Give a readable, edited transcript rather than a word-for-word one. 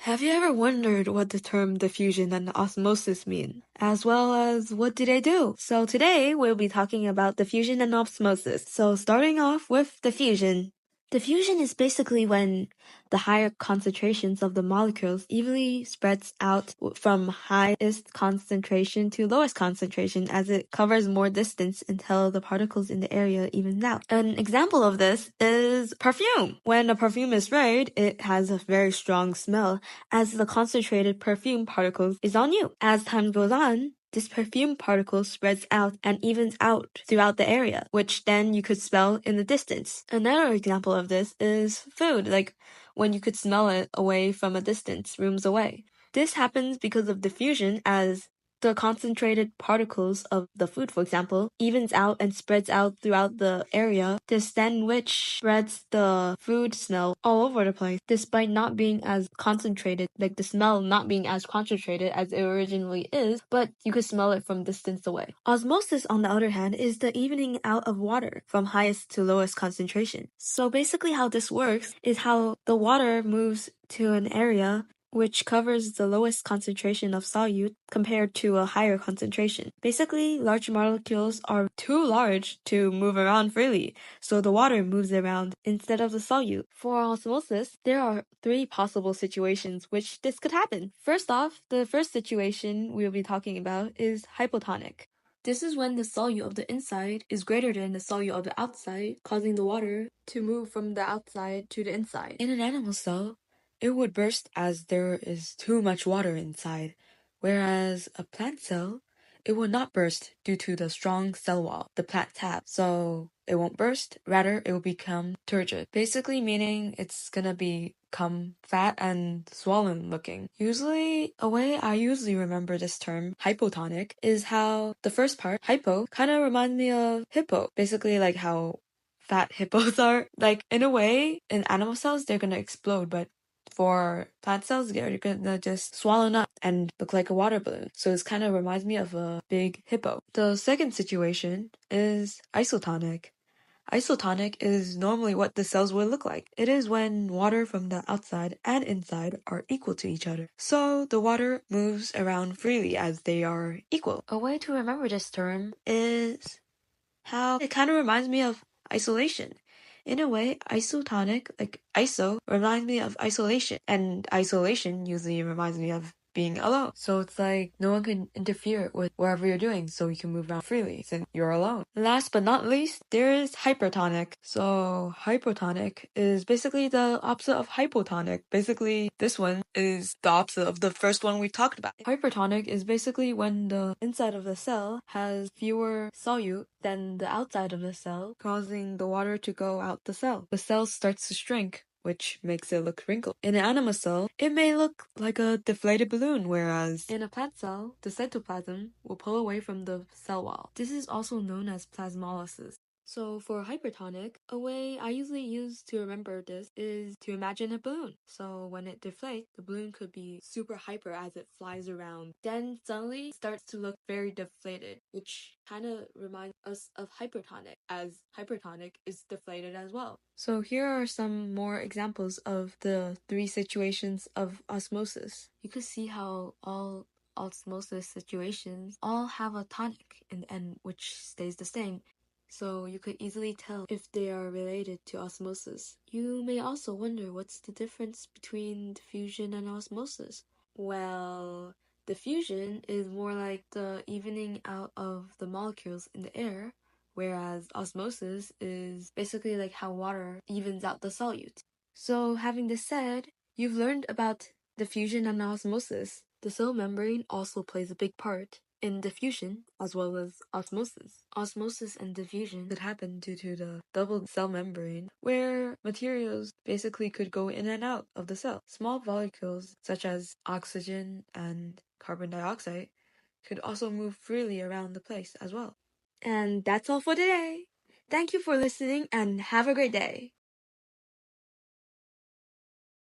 Have you ever wondered what the term diffusion and osmosis mean? As well as what do they do? So today we'll be talking about diffusion and osmosis. So starting off with diffusion. Diffusion is basically when the higher concentrations of the molecules evenly spreads out from highest concentration to lowest concentration as it covers more distance until the particles in the area evens out. An example of this is perfume. When a perfume is sprayed, it has a very strong smell as the concentrated perfume particles is on you. As time goes on, this perfume particle spreads out and evens out throughout the area, which then you could smell in the distance. Another example of this is food, like when you could smell it away from a distance, rooms away. This happens because of diffusion as the concentrated particles of the food, for example, evens out and spreads out throughout the area, this then which spreads the food smell all over the place, despite not being as concentrated, like the smell not being as concentrated as it originally is, but you could smell it from distance away. Osmosis, on the other hand, is the evening out of water from highest to lowest concentration. So basically how this works is how the water moves to an area which covers the lowest concentration of solute compared to a higher concentration. Basically, large molecules are too large to move around freely, so the water moves around instead of the solute. For osmosis, there are three possible situations which this could happen. First off, the first situation we'll be talking about is hypotonic. This is when the solute of the inside is greater than the solute of the outside, causing the water to move from the outside to the inside. In an animal cell, it would burst as there is too much water inside, whereas a plant cell, it will not burst due to the strong cell wall the plants have. So it won't burst, rather it will become turgid. Basically meaning it's gonna become fat and swollen looking. Usually, a way I usually remember this term, hypotonic, is how the first part, hypo, kind of reminds me of hippo. Basically like how fat hippos are. Like in a way, in animal cells, they're gonna explode, but for plant cells, they're gonna just swallow up and look like a water balloon. So it kind of reminds me of a big hippo. The second situation is isotonic. Isotonic is normally what the cells would look like. It is when water from the outside and inside are equal to each other. So the water moves around freely as they are equal. A way to remember this term is how it kind of reminds me of isolation. In a way, isotonic, like iso, reminds me of isolation, and isolation usually reminds me of being alone. So it's like no one can interfere with whatever you're doing, so you can move around freely since you're alone. Last but not least, there is hypertonic. So hypertonic is basically the opposite of hypotonic. Basically, this one is the opposite of the first one we talked about. Hypertonic is basically when the inside of the cell has fewer solute than the outside of the cell, causing the water to go out the cell. The cell starts to shrink, which makes it look wrinkled. In an animal cell, it may look like a deflated balloon, whereas in a plant cell, the cytoplasm will pull away from the cell wall. This is also known as plasmolysis. So for hypertonic, a way I usually use to remember this is to imagine a balloon. So when it deflates, the balloon could be super hyper as it flies around. Then suddenly starts to look very deflated, which kind of reminds us of hypertonic, as hypertonic is deflated as well. So here are some more examples of the three situations of osmosis. You could see how all osmosis situations all have a tonic in the end which stays the same. So you could easily tell if they are related to osmosis. You may also wonder what's the difference between diffusion and osmosis. Well, diffusion is more like the evening out of the molecules in the air, whereas osmosis is basically like how water evens out the solute. So having this said, you've learned about diffusion and osmosis. The cell membrane also plays a big part in diffusion as well as osmosis. Osmosis and diffusion could happen due to the double cell membrane, where materials basically could go in and out of the cell. Small molecules such as oxygen and carbon dioxide could also move freely around the place as well. And that's all for today. Thank you for listening and have a great day.